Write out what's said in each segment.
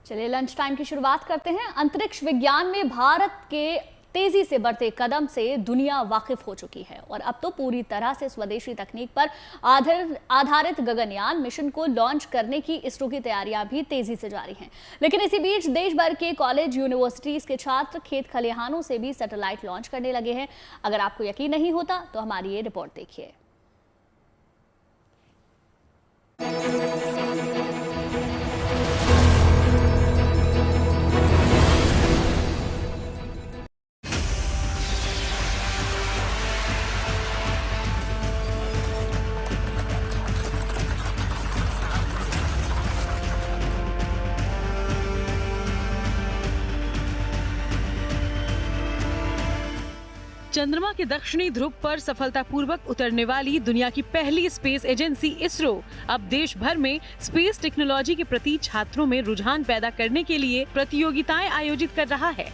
चलिए lunch time की शुरुआत करते हैं। अंतरिक्ष विज्ञान में भारत के तेजी से बढ़ते कदम से दुनिया वाकिफ हो चुकी है और अब तो पूरी तरह से स्वदेशी तकनीक पर आधारित गगनयान मिशन को लॉन्च करने की इसरो की तैयारियां भी तेजी से जारी हैं। लेकिन इसी बीच देश भर के कॉलेज यूनिवर्सिटीज के छात्र खेत खलिहानों से भी सैटेलाइट लॉन्च करने लगे हैं। अगर आपको यकीन नहीं होता तो हमारी ये रिपोर्ट देखिए। चंद्रमा के दक्षिणी ध्रुव पर सफलतापूर्वक उतरने वाली दुनिया की पहली स्पेस एजेंसी इसरो अब देश भर में स्पेस टेक्नोलॉजी के प्रति छात्रों में रुझान पैदा करने के लिए प्रतियोगिताएं आयोजित कर रहा है।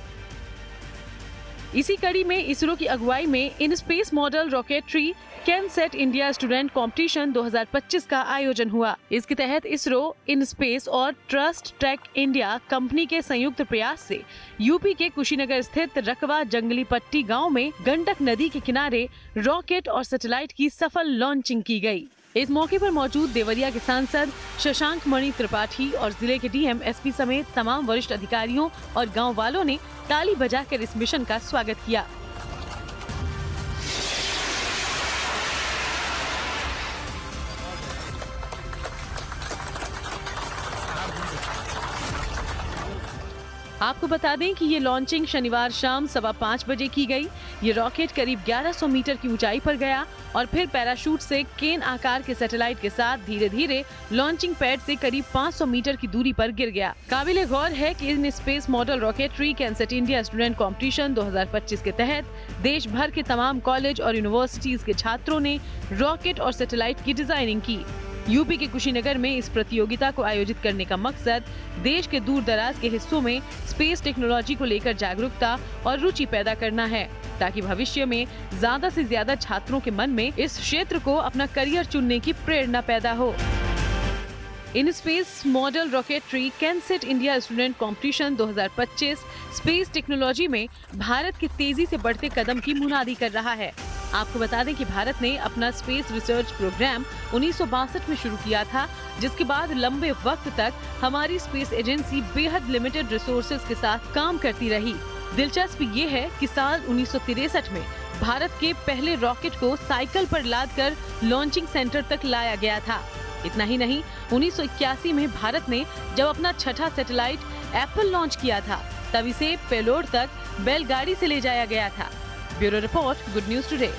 इसी कड़ी में इसरो की अगुवाई में IN SPACe model rocketry CanSat India student competition 2025 का आयोजन हुआ। इसके तहत इसरो इन स्पेस और ट्रस्ट ट्रैक इंडिया कंपनी के संयुक्त प्रयास से यूपी के कुशीनगर स्थित रकवा जंगली पट्टी गांव में गंडक नदी के किनारे रॉकेट और सैटेलाइट की सफल लॉन्चिंग की गई। इस मौके पर मौजूद देवरिया के सांसद शशांक मणि त्रिपाठी और जिले के डीएम एसपी समेत तमाम वरिष्ठ अधिकारियों और गांव वालों ने ताली बजाकर इस मिशन का स्वागत किया। आपको बता दें कि ये लॉन्चिंग शनिवार शाम 5:15 बजे की गई। ये रॉकेट करीब 1100 मीटर की ऊंचाई पर गया और फिर पैराशूट से केन आकार के सैटेलाइट के साथ धीरे धीरे लॉन्चिंग पैड से करीब 500 मीटर की दूरी पर गिर गया। काबिले गौर है कि IN SPACe model rocketry CanSat India student competition 2025 के तहत देश भर के तमाम कॉलेज और यूनिवर्सिटीज के छात्रों ने रॉकेट और सैटेलाइट की डिजाइनिंग की। यूपी के कुशीनगर में इस प्रतियोगिता को आयोजित करने का मकसद देश के दूर दराज के हिस्सों में स्पेस टेक्नोलॉजी को लेकर जागरूकता और रुचि पैदा करना है, ताकि भविष्य में ज्यादा से ज्यादा छात्रों के मन में इस क्षेत्र को अपना करियर चुनने की प्रेरणा पैदा हो। IN SPACe model rocketry CanSat India student competition 2025 space technology में भारत के तेजी से बढ़ते कदम की मुनादी कर रहा है। आपको बता दें कि भारत ने अपना स्पेस रिसर्च प्रोग्राम 1962 में शुरू किया था, जिसके बाद लंबे वक्त तक हमारी स्पेस एजेंसी बेहद लिमिटेड रिसोर्सेज के साथ काम करती रही। दिलचस्प ये है कि साल 1963 में भारत के पहले रॉकेट को साइकिल पर लादकर लॉन्चिंग सेंटर तक लाया गया था। इतना ही नहीं, 1981 में भारत ने जब अपना छठा सैटेलाइट एप्पल लॉन्च किया था, तब इसे पेलोड तक बैलगाड़ी से ले जाया गया था। Bureau report, good news today.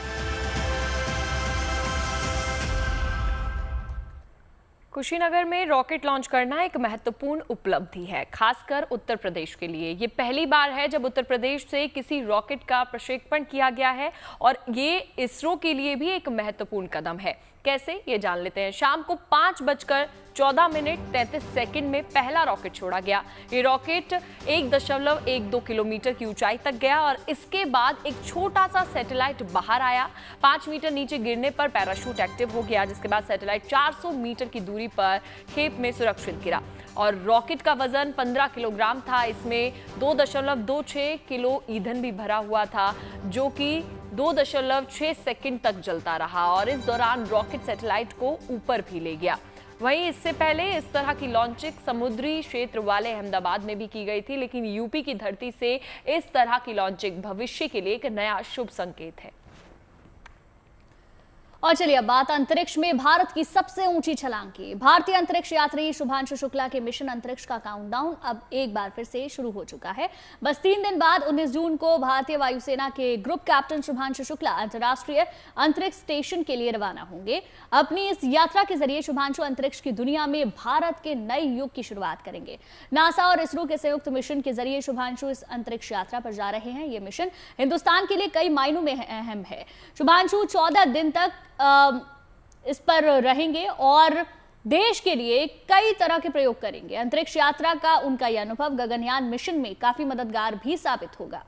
Kushinagar में रॉकेट लॉन्च करना एक महत्वपूर्ण उपलब्धि है, खासकर उत्तर प्रदेश के लिए। ये पहली बार है जब उत्तर प्रदेश से किसी रॉकेट का प्रक्षेपण किया गया है और ये इसरो के लिए भी एक महत्वपूर्ण कदम है। कैसे, ये जान लेते हैं। शाम को 5:14:33 में पहला रॉकेट छोड़ा गया। ये रॉकेट 1.12 किलोमीटर की ऊंचाई तक गया और इसके बाद एक छोटा सा सैटेलाइट बाहर आया। 5 मीटर नीचे गिरने पर पैराशूट एक्टिव हो गया, जिसके बाद सैटेलाइट 400 मीटर की दूरी पर खेप में सुरक्षित गिरा और रॉकेट का वजन 15 किलोग्राम था। इसमें 2.26 किलो ईंधन भी भरा हुआ था, जो कि 2.6 सेकंड तक जलता रहा और इस दौरान रॉकेट सैटेलाइट को ऊपर भी ले गया। वहीं इससे पहले इस तरह की लॉन्चिंग समुद्री क्षेत्र वाले अहमदाबाद में भी की गई थी, लेकिन यूपी की धरती से इस तरह की लॉन्चिंग भविष्य के लिए एक नया शुभ संकेत है। और चलिए अब बात अंतरिक्ष में भारत की सबसे ऊंची छलांग की। भारतीय अंतरिक्ष यात्री शुभांशु शुक्ला के मिशन अंतरिक्ष का काउंटडाउन अब एक बार फिर से शुरू हो चुका है। बस 3 दिन बाद 19 जून को भारतीय वायुसेना के ग्रुप कैप्टन शुभांशु शुक्ला अंतर्राष्ट्रीय अंतरिक्ष स्टेशन के लिए रवाना होंगे। अपनी इस यात्रा के जरिए शुभांशु अंतरिक्ष की दुनिया में भारत के नए युग की शुरुआत करेंगे। नासा और इसरो के संयुक्त मिशन के जरिए शुभांशु इस अंतरिक्ष यात्रा पर जा रहे हैं। ये मिशन हिंदुस्तान के लिए कई मायनों में अहम है। शुभांशु 14 दिन तक इस पर रहेंगे और देश के लिए कई तरह के प्रयोग करेंगे। अंतरिक्ष यात्रा का उनका यह अनुभव गगनयान मिशन में काफी मददगार भी साबित होगा।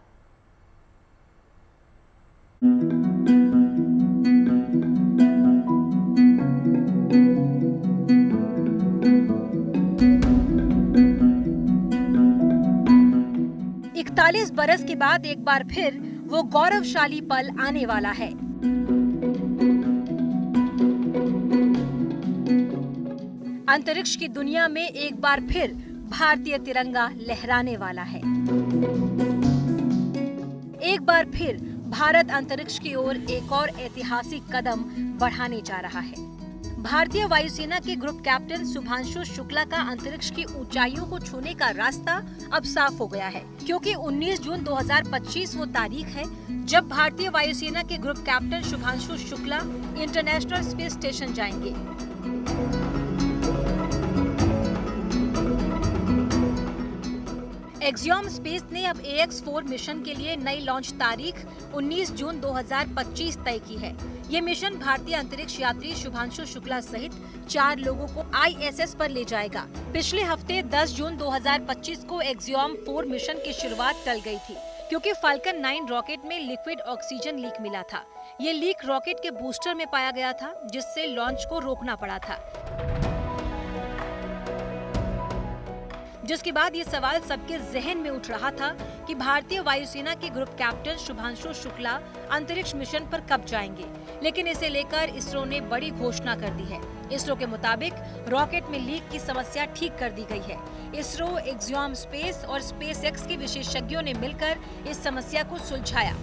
48 बरस के बाद एक बार फिर वो गौरवशाली पल आने वाला है। अंतरिक्ष की दुनिया में एक बार फिर भारतीय तिरंगा लहराने वाला है। एक बार फिर भारत अंतरिक्ष की ओर एक और ऐतिहासिक कदम बढ़ाने जा रहा है। भारतीय वायुसेना के ग्रुप कैप्टन शुभांशु शुक्ला का अंतरिक्ष की ऊंचाइयों को छूने का रास्ता अब साफ हो गया है, क्योंकि 19 जून 2025 वो तारीख है जब भारतीय वायुसेना के group captain Shubhanshu Shukla international space station जाएंगे। एक्सियोम स्पेस ने अब AX4 मिशन के लिए नई लॉन्च तारीख 19 जून 2025 तय की है। ये मिशन भारतीय अंतरिक्ष यात्री शुभांशु शुक्ला सहित 4 लोगों को ISS पर ले जाएगा। पिछले हफ्ते 10 जून 2025 को एक्सियोम 4 मिशन की शुरुआत टल गई थी, क्योंकि फाल्कन 9 रॉकेट में लिक्विड ऑक्सीजन लीक मिला था। ये लीक रॉकेट के बूस्टर में पाया गया था, जिससे लॉन्च को रोकना पड़ा था। जिसके बाद ये सवाल सबके जहन में उठ रहा था कि भारतीय वायुसेना के ग्रुप कैप्टन शुभांशु शुक्ला अंतरिक्ष मिशन पर कब जाएंगे। लेकिन इसे लेकर इसरो ने बड़ी घोषणा कर दी है। इसरो के मुताबिक रॉकेट में लीक की समस्या ठीक कर दी गई है। इसरो, एक्सियोम स्पेस और SpaceX के विशेषज्ञों ने मिलकर इस समस्या को सुलझाया।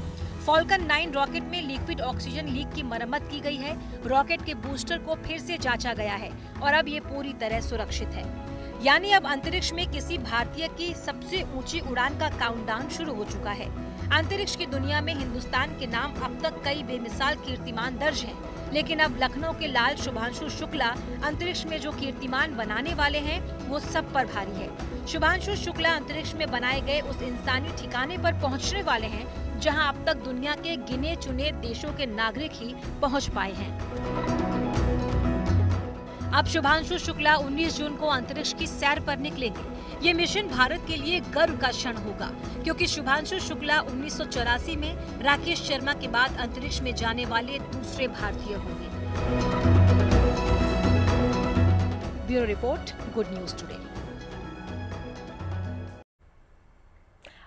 फाल्कन 9 रॉकेट में लिक्विड ऑक्सीजन लीक की मरम्मत की गई है। रॉकेट के बूस्टर को फिर से जांचा गया है और अब ये पूरी तरह सुरक्षित है। यानी अब अंतरिक्ष में किसी भारतीय की सबसे ऊंची उड़ान का काउंटडाउन शुरू हो चुका है। अंतरिक्ष की दुनिया में हिंदुस्तान के नाम अब तक कई बेमिसाल कीर्तिमान दर्ज हैं, लेकिन अब लखनऊ के लाल शुभांशु शुक्ला अंतरिक्ष में जो कीर्तिमान बनाने वाले हैं वो सब पर भारी है। शुभांशु शुक्ला अंतरिक्ष में बनाए गए उस इंसानी ठिकाने पर पहुंचने वाले हैं जहां अब तक दुनिया के गिने चुने देशों के नागरिक ही पहुंच पाए हैं। अब शुभांशु शुक्ला 19 जून को अंतरिक्ष की सैर पर निकलेंगे। ये मिशन भारत के लिए गर्व का क्षण होगा, क्योंकि शुभांशु शुक्ला 1984 में राकेश शर्मा के बाद अंतरिक्ष में जाने वाले दूसरे भारतीय होंगे। Bureau report, good news today.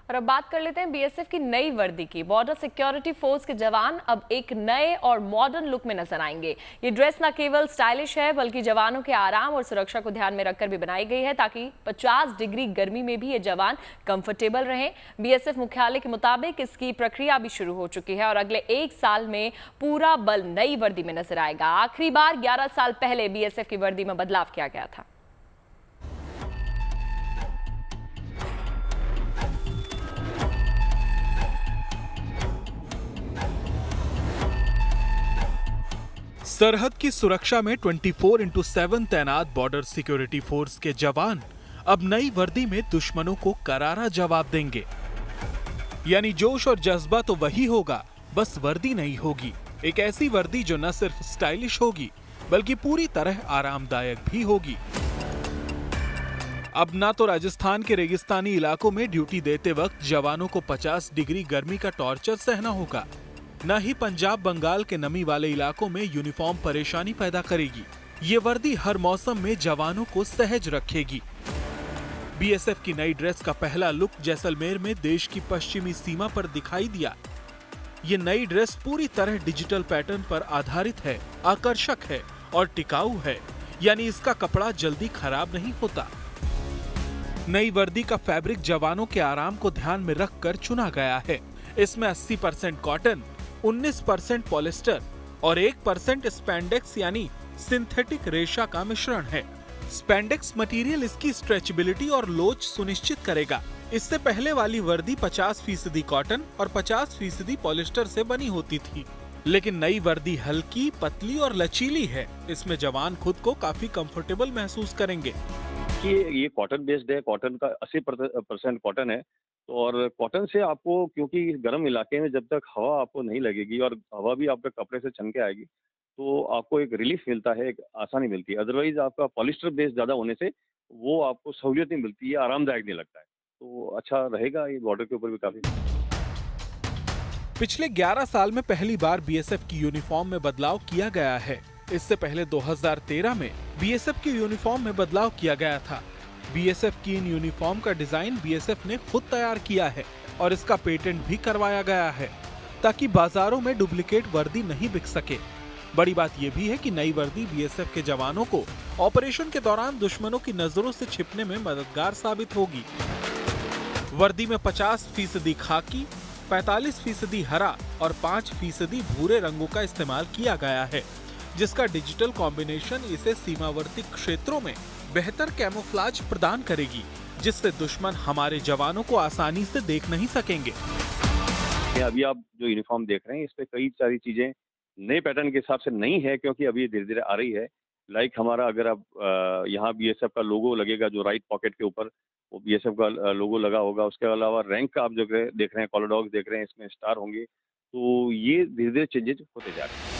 और अब बात कर लेते हैं BSF की नई वर्दी की। बॉर्डर सिक्योरिटी फोर्स के जवान अब एक नए और मॉडर्न लुक में नजर आएंगे। ये ड्रेस न केवल स्टाइलिश है, बल्कि जवानों के आराम और सुरक्षा को ध्यान में रखकर भी बनाई गई है, ताकि 50 डिग्री गर्मी में भी ये जवान कंफर्टेबल रहें। BSF मुख्यालय के मुताबिक इसकी प्रक्रिया भी शुरू हो चुकी है और अगले 1 साल में पूरा बल नई वर्दी में नजर आएगा। आखिरी बार 11 साल पहले BSF की वर्दी में बदलाव किया गया था। सरहद की सुरक्षा में 24/7 तैनात बॉर्डर सिक्योरिटी फोर्स के जवान अब नई वर्दी में दुश्मनों को करारा जवाब देंगे। यानी जोश और जज्बा तो वही होगा, बस वर्दी नहीं होगी। एक ऐसी वर्दी जो न सिर्फ स्टाइलिश होगी, बल्कि पूरी तरह आरामदायक भी होगी। अब ना तो राजस्थान के रेगिस्तानी इलाकों में ड्यूटी देते वक्त जवानों को 50 डिग्री गर्मी का टॉर्चर सहना होगा, न ही पंजाब बंगाल के नमी वाले इलाकों में यूनिफॉर्म परेशानी पैदा करेगी। ये वर्दी हर मौसम में जवानों को सहज रखेगी। BSF की नई ड्रेस का पहला लुक जैसलमेर में देश की पश्चिमी सीमा पर दिखाई दिया। ये नई ड्रेस पूरी तरह डिजिटल पैटर्न पर आधारित है, आकर्षक है और टिकाऊ है, यानी इसका कपड़ा जल्दी खराब नहीं होता। नई वर्दी का फैब्रिक जवानों के आराम को ध्यान में रखकर चुना गया है। इसमें 80% कॉटन, 19% पॉलिस्टर और 1% स्पैंडेक्स यानी सिंथेटिक रेशा का मिश्रण है। स्पैंडेक्स मटेरियल इसकी स्ट्रेचेबिलिटी और लोच सुनिश्चित करेगा। इससे पहले वाली वर्दी 50% कॉटन और 50% पॉलिस्टर से बनी होती थी, लेकिन नई वर्दी हल्की, पतली और लचीली है। इसमें जवान खुद को काफी कंफर्टेबल महसूस करेंगे। ये कॉटन बेस्ड है, कॉटन का 80% कॉटन है, और कॉटन से आपको, क्योंकि गर्म इलाके में जब तक हवा आपको नहीं लगेगी और हवा भी आपके कपड़े से छन के आएगी, तो आपको एक रिलीफ मिलता है, एक आसानी मिलती है। अदरवाइज आपका पॉलिस्टर बेस ज्यादा होने से वो आपको सहूलियत नहीं मिलती है, आरामदायक नहीं लगता है। तो अच्छा रहेगा ये बॉर्डर के ऊपर भी काफी। पिछले 11 साल में पहली बार BSF की यूनिफॉर्म में बदलाव किया गया है। इससे पहले 2013 में BSF की यूनिफॉर्म में बदलाव किया गया था। BSF की इन यूनिफॉर्म का डिजाइन BSF ने खुद तैयार किया है। और इसका पेटेंट भी करवाया गया है ताकि बाजारों में डुप्लीकेट वर्दी नहीं बिक सके। बड़ी बात यह भी है कि नई वर्दी बीएसएफ के जवानों को ऑपरेशन के दौरान दुश्मनों की नजरों से छिपने में मददगार साबित होगी। वर्दी में 50% खाकी, 45% हरा और 5% भूरे रंगों का इस्तेमाल किया गया है, जिसका डिजिटल कॉम्बिनेशन इसे सीमावर्ती क्षेत्रों में बेहतर कैमोफ्लेज प्रदान करेगी, जिससे दुश्मन हमारे जवानों को आसानी से देख नहीं सकेंगे। अभी आप जो यूनिफॉर्म देख रहे हैं, इस पे कई सारी चीजें नए पैटर्न के हिसाब से नहीं है, क्योंकि अभी धीरे धीरे आ रही है। लाइक हमारा अगर आप यहाँ बीएसएफ का लोगो लगेगा, जो राइट पॉकेट के ऊपर वो बीएसएफ का लोगो लगा होगा। उसके अलावा रैंक आप जो देख रहे हैं, कॉलर डॉग्स देख रहे हैं, इसमें स्टार होंगे। तो ये धीरे धीरे चेंजेस होते जा रहे हैं।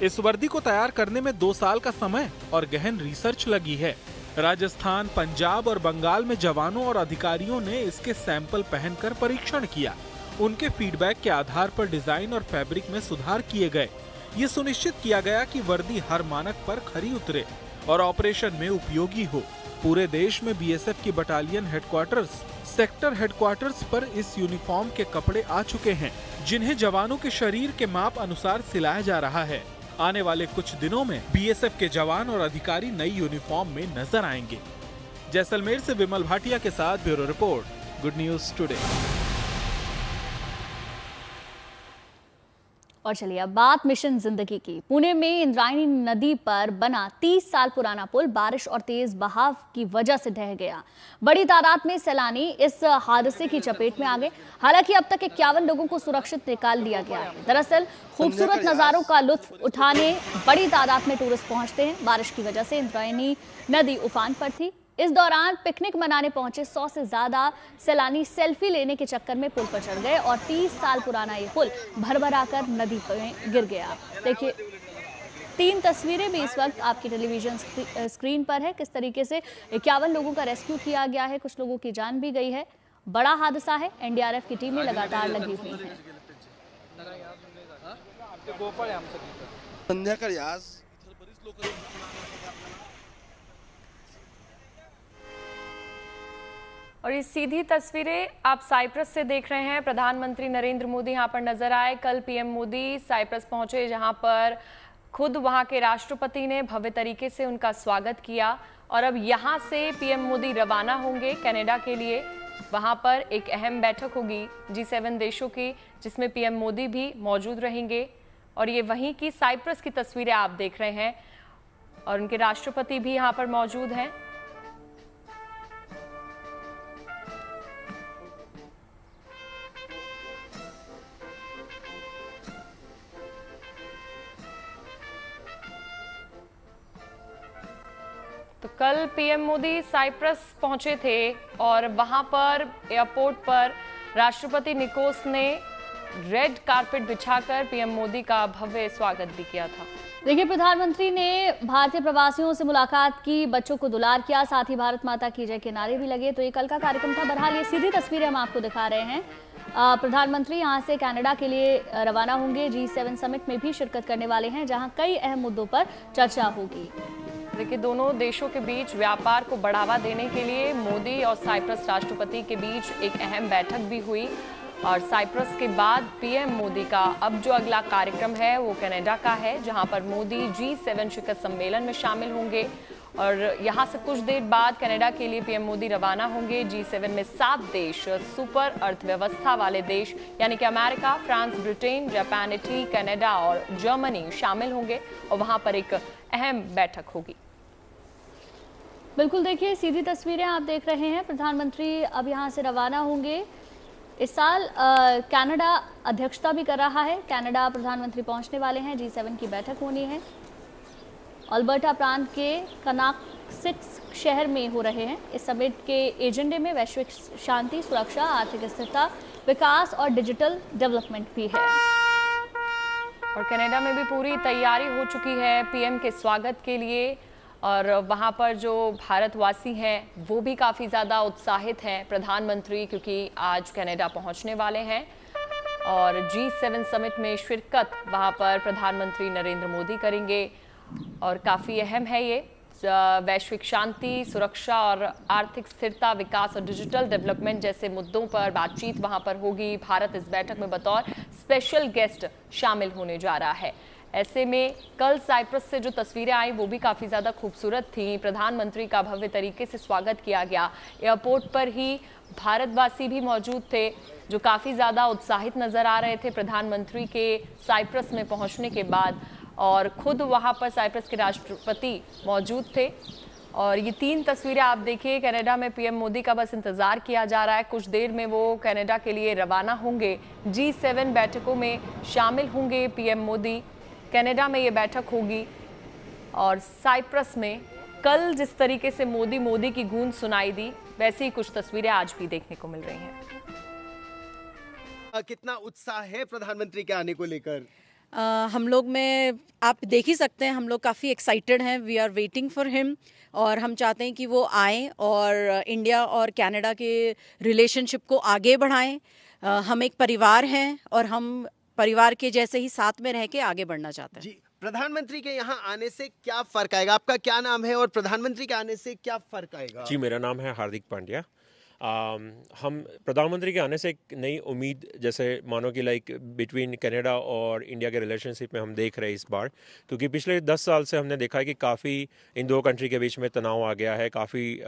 इस वर्दी को तैयार करने में 2 साल का समय और गहन रिसर्च लगी है। राजस्थान, पंजाब और बंगाल में जवानों और अधिकारियों ने इसके सैंपल पहनकर परीक्षण किया। उनके फीडबैक के आधार पर डिजाइन और फैब्रिक में सुधार किए गए। ये सुनिश्चित किया गया कि वर्दी हर मानक पर खरी उतरे और ऑपरेशन में उपयोगी हो। पूरे देश में बीएसएफ की बटालियन हेडक्वार्टर्स, सेक्टर हेडक्वार्टर्स पर इस यूनिफॉर्म के कपड़े आ चुके हैं, जिन्हें जवानों के शरीर के माप अनुसार सिलाया जा रहा है। आने वाले कुछ दिनों में बीएसएफ के जवान और अधिकारी नई यूनिफॉर्म में नजर आएंगे। जैसलमेर से विमल भाटिया के साथ bureau report, good news today. और चलिए अब बात मिशन जिंदगी की। पुणे में इंद्रायणी नदी पर बना 30 साल पुराना पुल बारिश और तेज बहाव की वजह से ढह गया। बड़ी तादाद में सैलानी इस हादसे की चपेट में आ गए। हालांकि अब तक 51 लोगों को सुरक्षित निकाल लिया गया है। दरअसल खूबसूरत नजारों का लुत्फ उठाने बड़ी तादाद में टूरिस्ट पहुंचते हैं। बारिश की वजह से इंद्रायणी नदी उफान पर थी। इस दौरान पिकनिक मनाने पहुंचे 100 से ज्यादा सैलानी सेल्फी लेने के चक्कर में पुल पर चढ़ गए और 30 साल पुराना ये पुल भरभराकर नदी में गिर गया। देखिए 3 तस्वीरें भी इस वक्त आपकी टेलीविजन स्क्रीन पर है। किस तरीके से 51 लोगों का रेस्क्यू किया गया है, कुछ लोगों की जान भी गई है। बड़ा हादसा है। एनडीआरएफ की टीमें लगातार लगी हुई हैं। और ये सीधी तस्वीरें आप साइप्रस से देख रहे हैं। प्रधानमंत्री नरेंद्र मोदी यहाँ पर नजर आए। कल पीएम मोदी साइप्रस पहुंचे, जहां पर खुद वहां के राष्ट्रपति ने भव्य तरीके से उनका स्वागत किया। और अब यहां से पीएम मोदी रवाना होंगे कनाडा के लिए। वहां पर एक अहम बैठक होगी G7 देशों की, जिसमें पीएम मोदी भी मौजूद रहेंगे। और ये वहीं की साइप्रस की तस्वीरें आप देख रहे हैं और उनके राष्ट्रपति भी यहाँ पर मौजूद हैं। तो कल पीएम मोदी साइप्रस पहुंचे थे और वहां पर एयरपोर्ट पर राष्ट्रपति निकोस ने रेड कारपेट बिछाकर पीएम मोदी का भव्य स्वागत भी किया था। देखिए प्रधानमंत्री ने भारतीय प्रवासियों से मुलाकात की, बच्चों को दुलार किया, साथ ही भारत माता की जय के नारे भी लगे। तो ये कल का कार्यक्रम था। बहरहाल ये सीधी तस्वीरें हम आपको दिखा रहे हैं। प्रधानमंत्री यहां से कनाडा के लिए रवाना होंगे। G7 समिट में भी शिरकत करने वाले हैं, जहां कई अहम मुद्दों पर चर्चा होगी। देखिए दोनों देशों के बीच व्यापार को बढ़ावा देने के लिए मोदी और साइप्रस राष्ट्रपति के बीच एक अहम बैठक भी हुई। और साइप्रस के बाद पीएम मोदी का अब जो अगला कार्यक्रम है वो कनाडा का है, जहां पर मोदी G7 शिखर सम्मेलन में शामिल होंगे। और यहां से कुछ देर बाद कनाडा के लिए पीएम मोदी रवाना होंगे। G7 में 7 देश, सुपर अर्थव्यवस्था वाले देश यानी कि America, France, Britain, Japan, Italy, Canada और जर्मनी शामिल होंगे और वहां पर एक अहम बैठक होगी। बिल्कुल, देखिए सीधी तस्वीरें आप देख रहे हैं। प्रधानमंत्री अब यहाँ से रवाना होंगे। इस साल कनाडा अध्यक्षता भी कर रहा है। कनाडा प्रधानमंत्री पहुंचने वाले हैं। G7 की बैठक होनी है। अल्बर्टा प्रांत के कनाकसिक शहर में हो रहे हैं। इस समिट के एजेंडे में वैश्विक शांति, सुरक्षा, आर्थिक स्थिरता, विकास और डिजिटल डेवलपमेंट भी है। और कनाडा में भी पूरी तैयारी हो चुकी है पीएम के स्वागत के लिए। और वहाँ पर जो भारतवासी हैं वो भी काफ़ी ज़्यादा उत्साहित हैं प्रधानमंत्री, क्योंकि आज कनाडा पहुँचने वाले हैं। और G7 समिट में शिरकत वहाँ पर प्रधानमंत्री नरेंद्र मोदी करेंगे और काफ़ी अहम है ये। वैश्विक शांति, सुरक्षा और आर्थिक स्थिरता, विकास और डिजिटल डेवलपमेंट जैसे मुद्दों पर बातचीत वहां पर होगी। भारत इस बैठक में बतौर स्पेशल गेस्ट शामिल होने जा रहा है। ऐसे में कल साइप्रस से जो तस्वीरें आई वो भी काफ़ी ज़्यादा खूबसूरत थी। प्रधानमंत्री का भव्य तरीके से स्वागत किया गया। एयरपोर्ट पर ही भारतवासी भी मौजूद थे जो काफ़ी ज़्यादा उत्साहित नज़र आ रहे थे प्रधानमंत्री के साइप्रस में पहुंचने के बाद, और खुद वहां पर साइप्रस के राष्ट्रपति मौजूद थे। और ये 3 तस्वीरें आप देखिए, कनाडा में पीएम मोदी का बस इंतजार किया जा रहा है। कुछ देर में वो कनाडा के लिए रवाना होंगे। G7 बैठकों में शामिल होंगे पीएम मोदी। कनाडा में ये बैठक होगी और साइप्रस में कल जिस तरीके से मोदी मोदी की गूंज सुनाई दी, वैसी ही कुछ तस्वीरें आज भी देखने को मिल रही हैं। कितना उत्साह है प्रधानमंत्री के आने को लेकर? हम लोग में आप देख ही सकते हैं, हम लोग काफ़ी एक्साइटेड हैं। We are waiting for him और हम चाहते हैं कि वो आएँ और इंडिया और कनाडा के रिलेशनशिप को आगे बढ़ाएं। हम एक परिवार हैं और हम परिवार के जैसे ही साथ में रह के आगे बढ़ना चाहते हैं। जी, प्रधानमंत्री के यहाँ आने से क्या फर्क आएगा? आपका क्या नाम है और प्रधानमंत्री के आने से क्या फर्क आएगा? जी, मेरा नाम है हार्दिक पांड्या। हम प्रधानमंत्री के आने से एक नई उम्मीद, जैसे मानो कि लाइक बिटवीन कनाडा और इंडिया के रिलेशनशिप में हम देख रहे हैं इस बार, क्योंकि पिछले 10 साल से हमने देखा है कि काफ़ी इन 2 कंट्री के बीच में तनाव आ गया है, काफ़ी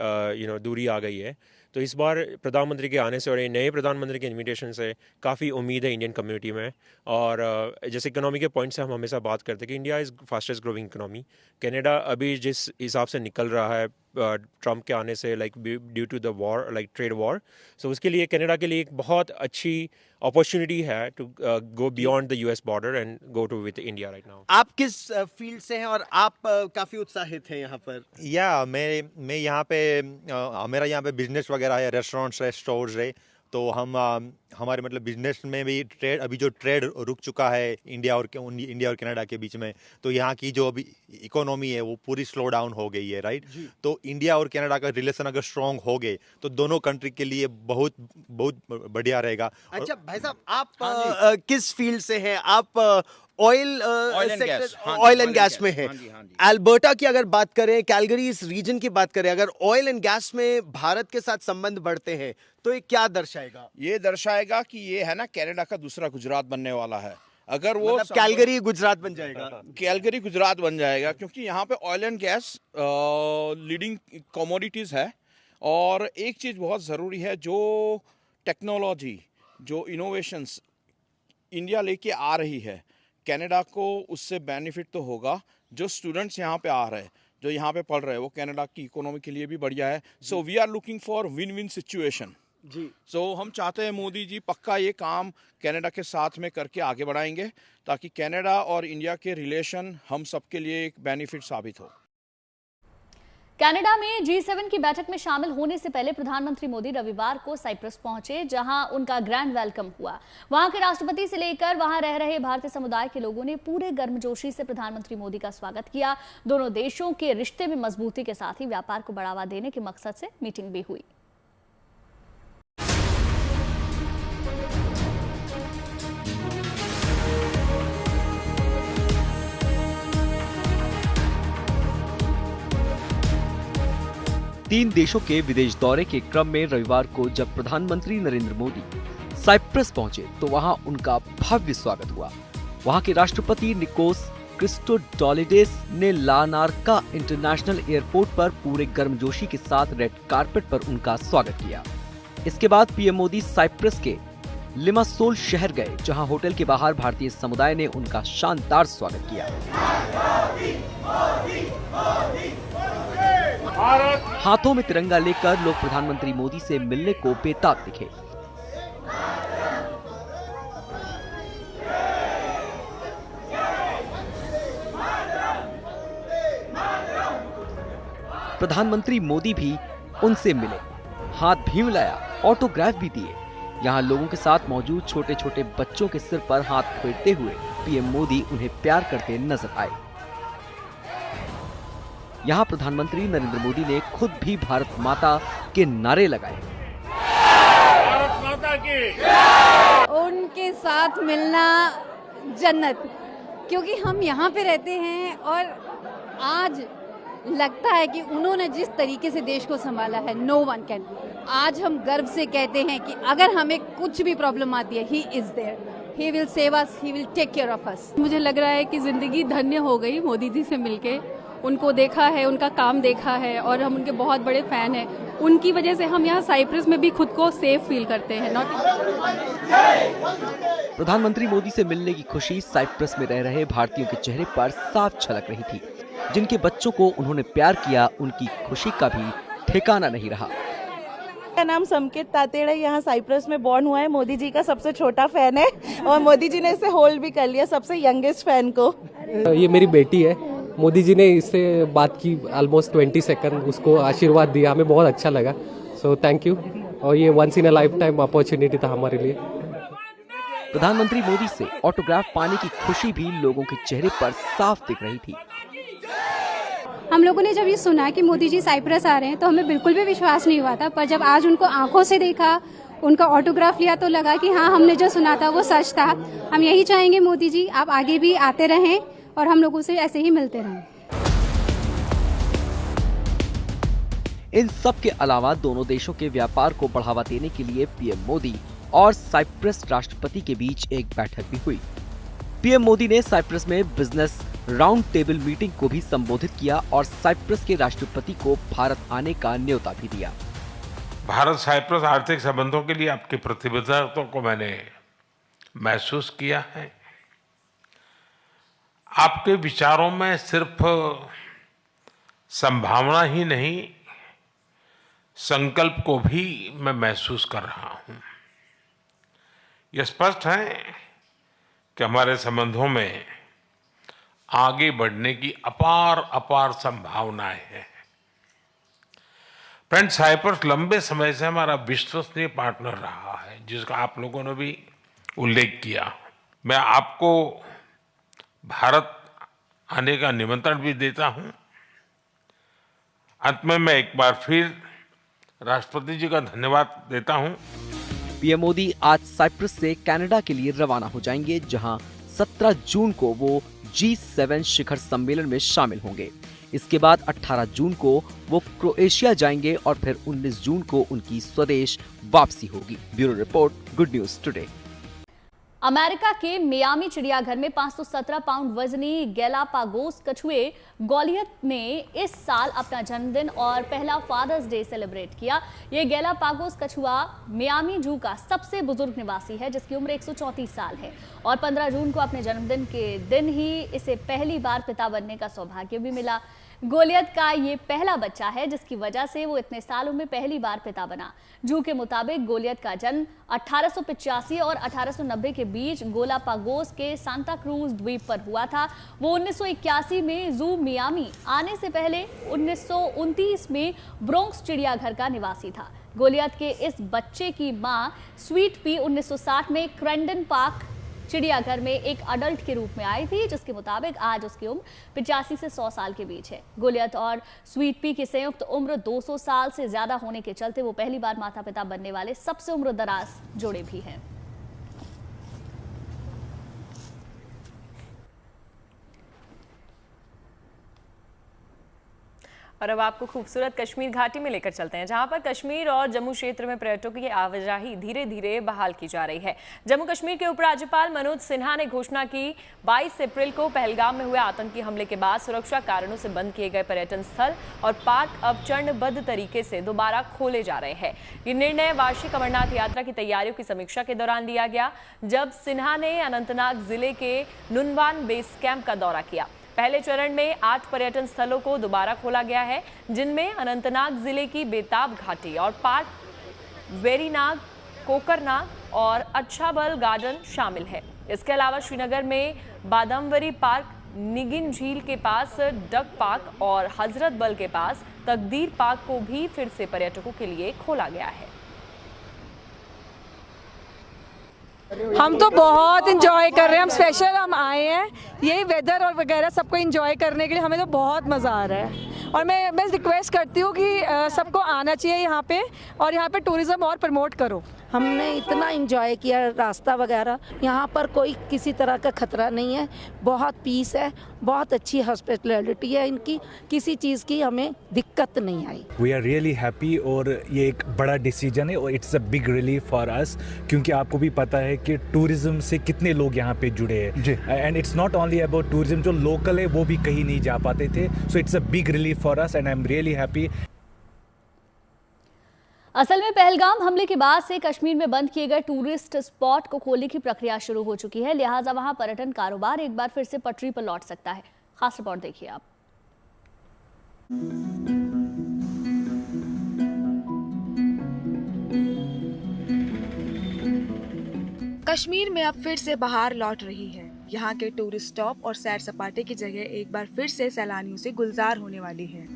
दूरी आ गई है। तो इस बार प्रधानमंत्री के आने से और नए प्रधानमंत्री के इन्विटेशन से काफ़ी उम्मीद है इंडियन कम्युनिटी में। और जैसे इकोनॉमी के पॉइंट से हम हमेशा बात करते हैं कि India is fastest growing economy. Canada अभी जिस हिसाब से निकल रहा है ट्रम्प के आने से, like due to the war, like trade war, so उसके लिए कनाडा के लिए एक बहुत अच्छी अपॉर्चुनिटी है to go beyond the US border and go to with India right now. आप किस फील्ड से हैं और आप काफी उत्साहित हैं यहाँ पर? मैं यहाँ पे मेरा यहाँ पे बिजनेस वगैरह है, रेस्टोरेंट्स है, स्टोर्स है। तो हम हमारे मतलब बिजनेस में भी ट्रेड, अभी जो ट्रेड रुक चुका है इंडिया और कनाडा के बीच में, तो यहाँ की जो अभी इकोनॉमी है वो पूरी स्लो डाउन हो गई है, राइट? तो इंडिया और कनाडा का रिलेशन अगर स्ट्रॉन्ग हो गए तो दोनों कंट्री के लिए बहुत बहुत बढ़िया रहेगा। अच्छा भाई साहब, आप किस फील्ड से हैं? आप ऑयल एंड गैस में है। अल्बर्टा की अगर बात करें, कैलगरी इस रीजन की बात करें, अगर ऑयल एंड गैस में भारत के साथ संबंध बढ़ते हैं तो ये क्या दर्शाएगा? ये दर्शाएगा कि ये है ना कनाडा का दूसरा गुजरात बनने वाला है। अगर वो मतलब कैलगरी गुजरात बन जाएगा। कैलगरी गुजरात बन जाएगा, क्योंकि यहाँ पे oil and gas leading commodities है। और एक चीज बहुत जरूरी है, जो टेक्नोलॉजी, जो इनोवेशंस इंडिया लेके आ रही है, कनाडा को उससे बेनिफिट तो होगा। जो स्टूडेंट्स यहाँ पे आ रहे हैं, जो यहाँ पे पढ़ रहे हैं, वो कनाडा की इकोनॉमी के लिए भी बढ़िया है। So we are looking for win win situation जी। सो हम चाहते हैं मोदी जी पक्का ये काम कनाडा के साथ में करके आगे बढ़ाएंगे, ताकि कनाडा और इंडिया के रिलेशन हम सबके लिए एक बेनिफिट साबित हो। कनाडा में G7 की बैठक में शामिल होने से पहले प्रधानमंत्री मोदी रविवार को साइप्रस पहुंचे, जहां उनका ग्रैंड वेलकम हुआ। वहां के राष्ट्रपति से लेकर वहां रह रहे भारतीय समुदाय के लोगों ने पूरे गर्मजोशी से प्रधानमंत्री मोदी का स्वागत किया। दोनों देशों के रिश्ते में मजबूती के साथ ही व्यापार को बढ़ावा देने के मकसद से मीटिंग भी हुई। तीन देशों के विदेश दौरे के क्रम में रविवार को जब प्रधानमंत्री नरेंद्र मोदी साइप्रस पहुंचे तो वहां उनका भव्य स्वागत हुआ। वहां के राष्ट्रपति निकोस क्रिस्टोडोलिडेस ने लानार्का इंटरनेशनल एयरपोर्ट पर पूरे गर्मजोशी के साथ रेड कारपेट पर उनका स्वागत किया। इसके बाद पीएम मोदी साइप्रस के लिमासोल शहर गए, जहां होटल के बाहर भारतीय समुदाय ने उनका शानदार स्वागत किया। हाथों में तिरंगा लेकर लोग प्रधानमंत्री मोदी से मिलने को बेताब दिखे। प्रधानमंत्री मोदी भी उनसे मिले, हाथ भी मिलाया, ऑटोग्राफ भी दिए। यहाँ लोगों के साथ मौजूद छोटे छोटे बच्चों के सिर पर हाथ फेरते हुए पीएम मोदी उन्हें प्यार करते नजर आए। यहाँ प्रधानमंत्री नरेंद्र मोदी ने खुद भी भारत माता के नारे लगाए। भारत माता की। उनके साथ मिलना जन्नत, क्योंकि हम यहाँ पे रहते हैं और आज लगता है कि उन्होंने जिस तरीके से देश को संभाला है, नो वन कैन। आज हम गर्व से कहते हैं कि अगर हमें कुछ भी प्रॉब्लम आती है, he is there, he will save us, he will take care of us. मुझे लग रहा है कि जिंदगी धन्य हो गई मोदी जी से मिलके, उनको देखा है, उनका काम देखा है और हम उनके बहुत बड़े फैन हैं। उनकी वजह से हम यहाँ साइप्रस में भी खुद को सेफ फील करते हैं। प्रधानमंत्री मोदी से मिलने की खुशी साइप्रस में रह रहे भारतीयों के चेहरे पर साफ झलक रही थी। जिनके बच्चों को उन्होंने प्यार किया, उनकी खुशी का भी ठिकाना नहीं रहा। मेरा नाम समकित तातेड़ है, यहाँ साइप्रस में बॉर्न हुआ है। मोदी जी का सबसे छोटा फैन है और मोदी जी ने इसे होल्ड भी कर लिया, सबसे यंगेस्ट फैन को। ये मेरी बेटी है। मोदी जी ने इससे बात की ऑलमोस्ट 20 सेकंड, उसको आशीर्वाद दिया, हमें बहुत अच्छा लगा। So thank you. और ये once in a lifetime opportunity था हमारे लिए। प्रधानमंत्री मोदी से ऑटोग्राफ पाने की खुशी भी लोगों के चेहरे पर साफ दिख रही थी। हम लोगों ने जब ये सुना कि मोदी जी साइप्रस आ रहे हैं तो हमें बिल्कुल भी विश्वास नहीं हुआ था, पर जब आज उनको आंखों से देखा, उनका ऑटोग्राफ लिया तो लगा कि हाँ, हमने जो सुना था वो सच था। हम यही चाहेंगे मोदी जी आप आगे भी आते रहें और हम लोगों से ऐसे ही मिलते रहें। इन सब के अलावा दोनों देशों के व्यापार को बढ़ावा देने के लिए पीएम मोदी और साइप्रस राष्ट्रपति के बीच एक बैठक भी हुई। पीएम मोदी ने साइप्रस में बिजनेस राउंड टेबल मीटिंग को भी संबोधित किया और साइप्रस के राष्ट्रपति को भारत आने का न्योता भी दिया। भारत साइप्रस आर्थिक संबंधों के लिए आपकी प्रतिबद्धता को मैंने महसूस किया है। आपके विचारों में सिर्फ संभावना ही नहीं, संकल्प को भी मैं महसूस कर रहा हूं। यह स्पष्ट है कि हमारे संबंधों में आगे बढ़ने की अपार संभावनाएं हैं। फ्रेंड, साइप्रस लंबे समय से हमारा विश्वसनीय पार्टनर रहा है, जिसका आप लोगों ने भी उल्लेख किया। मैं आपको भारत आने का निमंत्रण भी देता हूं। अंत में मैं एक बार फिर राष्ट्रपति जी का धन्यवाद देता हूं। पीएम मोदी आज साइप्रस से कनाडा के लिए रवाना हो जाएंगे, जहां 17 जून को वो G7 शिखर सम्मेलन में शामिल होंगे। इसके बाद 18 जून को वो क्रोएशिया जाएंगे और फिर 19 जून को उनकी स्वदेश वापसी होगी। Bureau report, good news today. America के मियामी चिड़ियाघर में 517 पाउंड वजनी गैलापागोस कछुए गोलियत ने इस साल अपना जन्मदिन और पहला फादर्स डे सेलिब्रेट किया। ये गैलापागोस कछुआ मियामी जू का सबसे बुजुर्ग निवासी है, जिसकी उम्र 134 साल है और 15 जून को अपने जन्मदिन के दिन ही इसे पहली बार पिता बनने का सौभाग्य भी मिला। गोलियत का ये पहला बच्चा है, जिसकी वजह से वो इतने सालों में पहली बार पिता बना। जू के मुताबिक गोलियत का जन्म 1885 और 1890 के बीच गोलापागोस के सांता क्रूज द्वीप पर हुआ था। वो 1981 में जू मियामी आने से पहले 1929 में ब्रोंक्स चिड़ियाघर का निवासी था। गोलियत के इस बच्चे की मां स्वीट पी 1960 में क्रेंडन पार्क चिड़ियाघर में एक अडल्ट के रूप में आई थी, जिसके मुताबिक आज उसकी उम्र 85 से 100 साल के बीच है। गोलियत और स्वीट पी की संयुक्त उम्र 200 साल से ज्यादा होने के चलते वो पहली बार माता पिता बनने वाले सबसे उम्र दराज जोड़े भी हैं। और अब आपको खूबसूरत कश्मीर घाटी में लेकर चलते हैं, जहां पर कश्मीर और जम्मू क्षेत्र में पर्यटकों की आवाजाही धीरे धीरे बहाल की जा रही है। जम्मू कश्मीर के उपराज्यपाल मनोज सिन्हा ने घोषणा की 22 अप्रैल को पहलगाम में हुए आतंकी हमले के बाद सुरक्षा कारणों से बंद किए गए पर्यटन स्थल और पार्क अब चरणबद्ध तरीके से दोबारा खोले जा रहे हैं। ये निर्णय वार्षिक अमरनाथ यात्रा की तैयारियों की समीक्षा के दौरान लिया गया, जब सिन्हा ने अनंतनाग जिले के नुनवान बेस कैंप का दौरा किया। पहले चरण में 8 पर्यटन स्थलों को दोबारा खोला गया है, जिनमें अनंतनाग जिले की बेताब घाटी और पार्क, वेरीनाग, कोकरनाग और अच्छाबल गार्डन शामिल है। इसके अलावा श्रीनगर में बादामवरी पार्क, निगिन झील के पास डक पार्क और हजरत बल के पास तकदीर पार्क को भी फिर से पर्यटकों के लिए खोला गया है। हम तो बहुत इंजॉय कर रहे हैं, हम स्पेशल हम आए हैं, यही वेदर और वगैरह सबको इंजॉय करने के लिए हमें तो बहुत मज़ा आ रहा है और मैं रिक्वेस्ट करती हूँ कि सबको आना चाहिए यहाँ पे और यहाँ पे टूरिज्म और प्रमोट करो। हमने इतना एंजॉय किया, रास्ता वगैरह, यहाँ पर कोई किसी तरह का खतरा नहीं है, बहुत पीस है, बहुत अच्छी हॉस्पिटैलिटी है इनकी, किसी चीज़ की हमें दिक्कत नहीं आई। वी आर रियली हैप्पी और ये एक बड़ा डिसीजन है और it's a big relief for us, क्योंकि आपको भी पता है कि टूरिज्म से कितने लोग यहाँ पे जुड़े हैं and it's not only about tourism, जो लोकल है वो भी कहीं नहीं जा पाते थे, so it's a big relief for us and I am really happy. असल में पहलगाम हमले के बाद से कश्मीर में बंद किए गए टूरिस्ट स्पॉट को खोलने की प्रक्रिया शुरू हो चुकी है, लिहाजा वहां पर्यटन कारोबार एक बार फिर से पटरी पर लौट सकता है। खास रिपोर्ट देखिए आप। कश्मीर में अब फिर से बहार लौट रही है। यहाँ के टूरिस्ट स्टॉप और सैर सपाटे की जगह एक बार फिर से सैलानियों से गुलजार होने वाली है।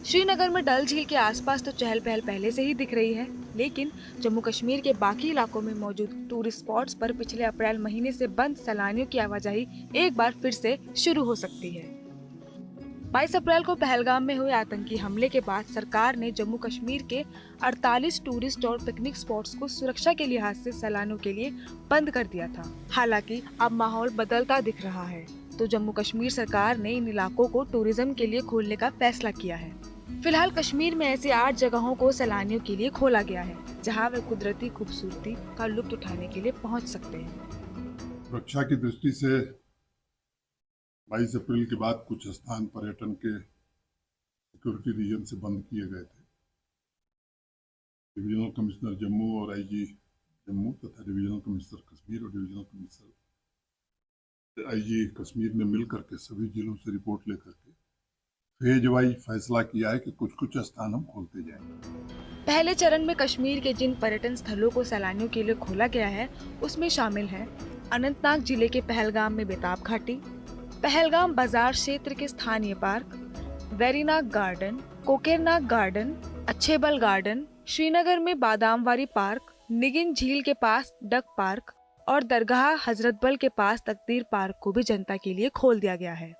श्रीनगर में डल झील के आसपास तो चहल पहल पहले से ही दिख रही है, लेकिन जम्मू कश्मीर के बाकी इलाकों में मौजूद टूरिस्ट स्पॉट्स पर पिछले अप्रैल महीने से बंद सैलानियों की आवाजाही एक बार फिर से शुरू हो सकती है। 22 अप्रैल को पहलगाम में हुए आतंकी हमले के बाद सरकार ने जम्मू कश्मीर के 48 टूरिस्ट और पिकनिक स्पॉट्स को सुरक्षा के लिहाज से सैलानियों के लिए बंद कर दिया था। हालांकि अब माहौल बदलता दिख रहा है, तो जम्मू कश्मीर सरकार ने इन इलाकों को टूरिज्म के लिए खोलने का फैसला किया है। फिलहाल कश्मीर में ऐसे 8 जगहों को सैलानियों के लिए खोला गया है, जहां वे कुदरती खूबसूरती का लुत्फ उठाने के लिए पहुंच सकते हैं। सुरक्षा की दृष्टि से 22 अप्रैल के बाद कुछ स्थान पर्यटन के सिक्योरिटी रीजन से बंद किए गए थे। डिविजनल कमिश्नर जम्मू और आईजी जम्मू तथा डिविजनल कमिश्नर कश्मीर और डिविजनल कमिश्नर आईजी कश्मीर ने मिलकर के सभी जिलों से रिपोर्ट लेकर के फेज वाइज फैसला किया है कि कुछ कुछ स्थान हम खोलते जाएंगे। पहले चरण में कश्मीर के जिन पर्यटन स्थलों को सैलानियों के लिए खोला गया है, उसमें शामिल है अनंतनाग जिले के पहलगाम में बेताब घाटी, पहलगाम बाजार क्षेत्र के स्थानीय park, Verinag garden, Kokernag garden, Achabal garden, Srinagar में बादामवारी पार्क, निगिन झील के पास डक पार्क और दरगाह हजरतबल के पास तकदीर पार्क को भी जनता के लिए खोल दिया गया है।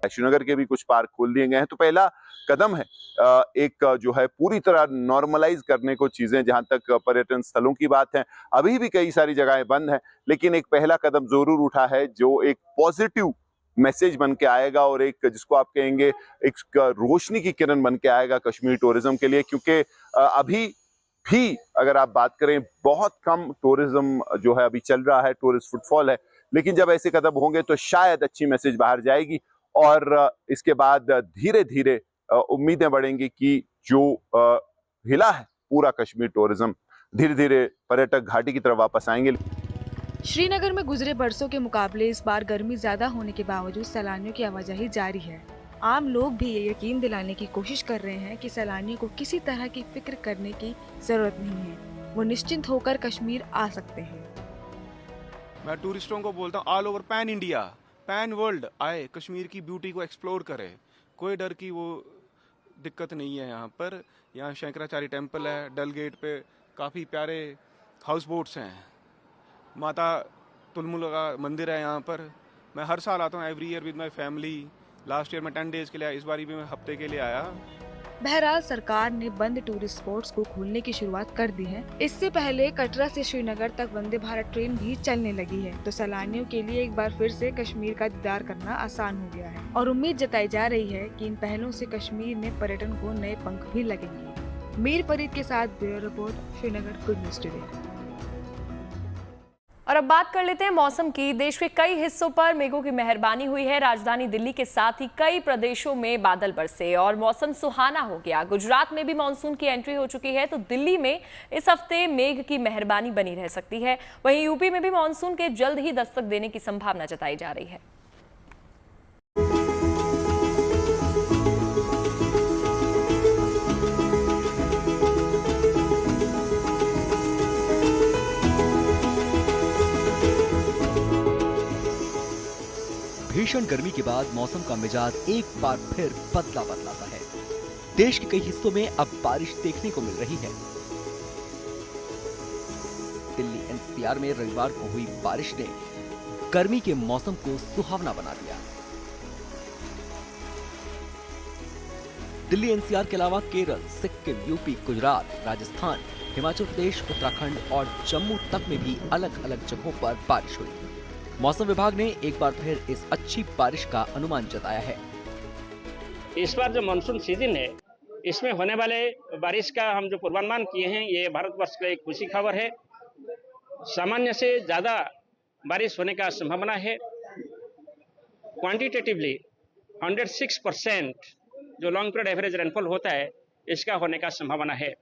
श्रीनगर के भी कुछ पार्क खोल दिए गए हैं, तो पहला कदम है एक जो है पूरी तरह नॉर्मलाइज करने को चीजें। जहां तक पर्यटन स्थलों की बात है, अभी भी कई सारी जगहें बंद हैं, लेकिन एक पहला कदम जरूर उठा है जो एक पॉजिटिव मैसेज बन के आएगा और एक जिसको आप कहेंगे एक रोशनी की किरण बन के आएगा कश्मीर टूरिज्म के लिए। क्योंकि अभी भी अगर आप बात करें बहुत कम टूरिज्म जो है अभी चल रहा है, टूरिस्ट फुटफॉल है, लेकिन जब ऐसे कदम होंगे तो शायद अच्छी मैसेज बाहर जाएगी और इसके बाद धीरे धीरे उम्मीदें बढ़ेंगी कि जो हिला है पूरा कश्मीर टूरिज्म, धीरे धीरे पर्यटक घाटी की तरफ वापस आएंगे। श्रीनगर में गुजरे बरसों के मुकाबले इस बार गर्मी ज्यादा होने के बावजूद सैलानियों की आवाजाही जारी है। आम लोग भी ये यकीन दिलाने की कोशिश कर रहे हैं कि सैलानियों को किसी तरह की फिक्र करने की जरूरत नहीं है, वो निश्चिंत होकर कश्मीर आ सकते हैं। मैं टूरिस्टों को बोलता हूँ all over pan India, pan world आए, कश्मीर की ब्यूटी को एक्सप्लोर करे, कोई डर की वो दिक्कत नहीं है। यहाँ पर यहाँ शंकराचार्य टेम्पल है, डल गेट पे काफ़ी प्यारे हाउस बोट्स हैं, माता तुलमुल का मंदिर है यहाँ पर। मैं हर साल आता हूँ every year with my family. Last year मैं 10 डेज के लिए आया, इस बार भी मैं हफ्ते के लिए आया। बहरहाल सरकार ने बंद टूरिस्ट स्पॉट्स को खोलने की शुरुआत कर दी है। इससे पहले कटरा से श्रीनगर तक वंदे भारत ट्रेन भी चलने लगी है, तो सैलानियों के लिए एक बार फिर से कश्मीर का दीदार करना आसान हो गया है और उम्मीद जताई जा रही है कि इन पहलों से कश्मीर में पर्यटन को नए पंख भी लगेंगे। मीर फरीद के साथ bureau report, Srinagar, good news today. और अब बात कर लेते हैं मौसम की। देश के कई हिस्सों पर मेघों की मेहरबानी हुई है। राजधानी दिल्ली के साथ ही कई प्रदेशों में बादल बरसे और मौसम सुहाना हो गया। गुजरात में भी मानसून की एंट्री हो चुकी है, तो दिल्ली में इस हफ्ते मेघ की मेहरबानी बनी रह सकती है। वहीं यूपी में भी मानसून के जल्द ही दस्तक देने की संभावना जताई जा रही है। भीषण गर्मी के बाद मौसम का मिजाज एक बार फिर बदला बदला सा है। देश के कई हिस्सों में अब बारिश देखने को मिल रही है। दिल्ली एनसीआर में रविवार को हुई बारिश ने गर्मी के मौसम को सुहावना बना दिया। दिल्ली एनसीआर के अलावा केरल, सिक्किम, यूपी, गुजरात, राजस्थान, हिमाचल प्रदेश, उत्तराखंड और जम्मू तक में भी अलग अलग जगहों पर बारिश हुई। मौसम विभाग ने एक बार फिर इस अच्छी बारिश का अनुमान जताया है। इस बार जो मानसून सीजन है, इसमें होने वाले बारिश का हम जो पूर्वानुमान किए हैं, ये भारतवर्ष का एक खुशी खबर है। सामान्य से ज्यादा बारिश होने का संभावना है। क्वांटिटेटिवली 106% जो लॉन्ग पीरियड एवरेज रेनफॉल होता है, इसका होने का संभावना है।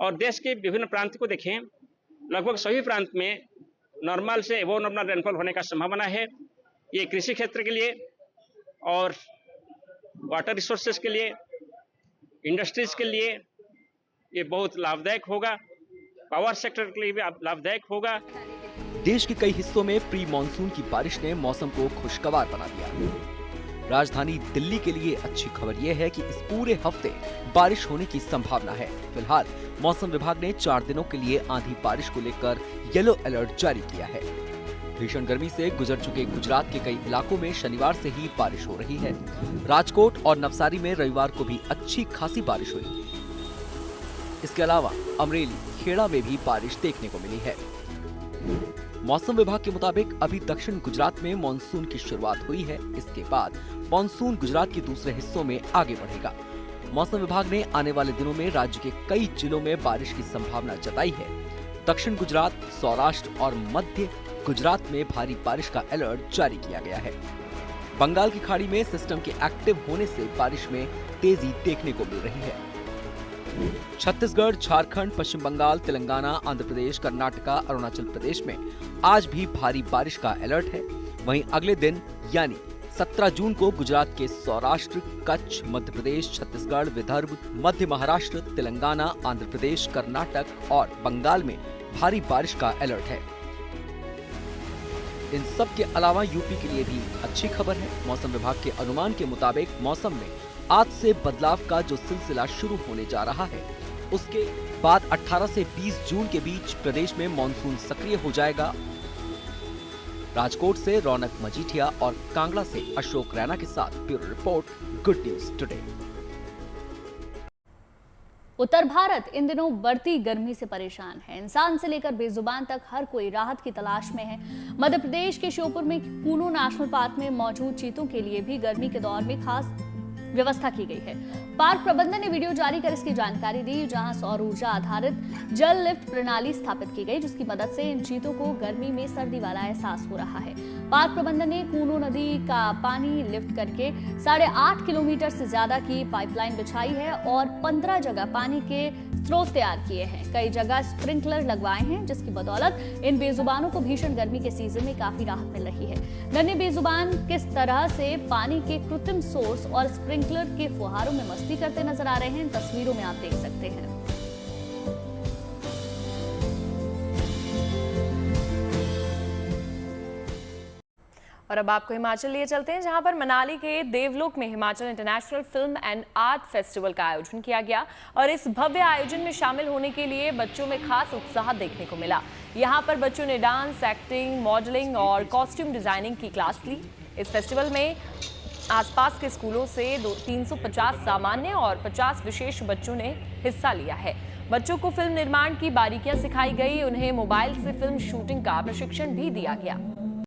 और देश के विभिन्न प्रांत को देखें, लगभग सभी प्रांत में नॉर्मल से एबो नॉर्मल रेनफॉल होने का संभावना है। ये कृषि क्षेत्र के लिए और वाटर रिसोर्सेज के लिए, इंडस्ट्रीज के लिए ये बहुत लाभदायक होगा। पावर सेक्टर के लिए भी लाभदायक होगा। देश के कई हिस्सों में प्री मॉनसून की बारिश ने मौसम को खुशगवार बना दिया। राजधानी दिल्ली के लिए अच्छी खबर यह है कि इस पूरे हफ्ते बारिश होने की संभावना है। फिलहाल मौसम विभाग ने 4 दिनों के लिए आंधी बारिश को लेकर येलो अलर्ट जारी किया है। भीषण गर्मी से गुजर चुके गुजरात के कई इलाकों में शनिवार से ही बारिश हो रही है। राजकोट और नवसारी में रविवार को भी अच्छी खासी बारिश हुई। इसके अलावा अमरेली, खेड़ा में भी बारिश देखने को मिली है। मौसम विभाग के मुताबिक अभी दक्षिण गुजरात में मानसून की शुरुआत हुई है। इसके बाद मानसून गुजरात के दूसरे हिस्सों में आगे बढ़ेगा। मौसम विभाग ने आने वाले दिनों में राज्य के कई जिलों में बारिश की संभावना जताई है। दक्षिण गुजरात, सौराष्ट्र और मध्य गुजरात में भारी बारिश का अलर्ट जारी किया गया है। बंगाल की खाड़ी में सिस्टम के एक्टिव होने से बारिश में तेजी देखने को मिल रही है। छत्तीसगढ़, झारखंड, पश्चिम बंगाल, तेलंगाना, आंध्र प्रदेश, कर्नाटका, अरुणाचल प्रदेश में आज भी भारी बारिश का अलर्ट है। वहीं अगले दिन यानी 17 जून को गुजरात के सौराष्ट्र, कच्छ, मध्य प्रदेश, छत्तीसगढ़, विदर्भ, मध्य महाराष्ट्र, तेलंगाना, आंध्र प्रदेश, कर्नाटक और बंगाल में भारी बारिश का अलर्ट है। इन सब के अलावा यूपी के लिए भी अच्छी खबर है। मौसम विभाग के अनुमान के मुताबिक मौसम में आज से बदलाव का जो सिलसिला शुरू होने जा रहा है, उसके बाद 18 से 20 जून के बीच प्रदेश में मानसून सक्रिय हो जाएगा। राजकोट से रौनक मजीठिया और कांगड़ा से अशोक रैना के साथ bureau report, good news today. उत्तर भारत इन दिनों बढ़ती गर्मी से परेशान है। इंसान से लेकर बेजुबान तक हर कोई राहत की तलाश में है। मध्य प्रदेश के श्योपुर में कूनो नेशनल पार्क में मौजूद चीतों के लिए भी गर्मी के दौर में खास व्यवस्था की गई है। पार्क प्रबंधन ने वीडियो जारी कर इसकी जानकारी दी, जहां सौर ऊर्जा आधारित जल लिफ्ट प्रणाली स्थापित की गई, जिसकी मदद से इन चीतों को गर्मी में सर्दी वाला एहसास हो रहा है। पार्क प्रबंधन ने कूनो नदी का पानी लिफ्ट करके 8.5 किलोमीटर से ज्यादा की पाइपलाइन बिछाई है और 15 जगह पानी के स्रोत तैयार किए हैं। कई जगह स्प्रिंकलर लगवाए हैं, जिसकी बदौलत इन बेजुबानों को भीषण गर्मी के सीजन में काफी राहत मिल रही है। नन्हे बेजुबान किस तरह से पानी के कृत्रिम सोर्स और स्प्रिंकलर के फुहारों में मस्ती करते नजर आ रहे हैं, तस्वीरों में आप देख सकते हैं। और अब आपको हिमाचल लिए चलते हैं, जहां पर मनाली के देवलोक में Himachal international film and art festival का आयोजन किया गया और इस भव्य आयोजन में शामिल होने के लिए बच्चों में खास उत्साह देखने को मिला। यहां पर बच्चों ने डांस, एक्टिंग, मॉडलिंग और कॉस्ट्यूम डिजाइनिंग की क्लास ली। इस फेस्टिवल में आसपास के स्कूलों से 350 सामान्य और 50 विशेष बच्चों ने हिस्सा लिया है। बच्चों को फिल्म निर्माण की बारीकियां सिखाई गई, उन्हें मोबाइल से फिल्म शूटिंग का प्रशिक्षण भी दिया गया।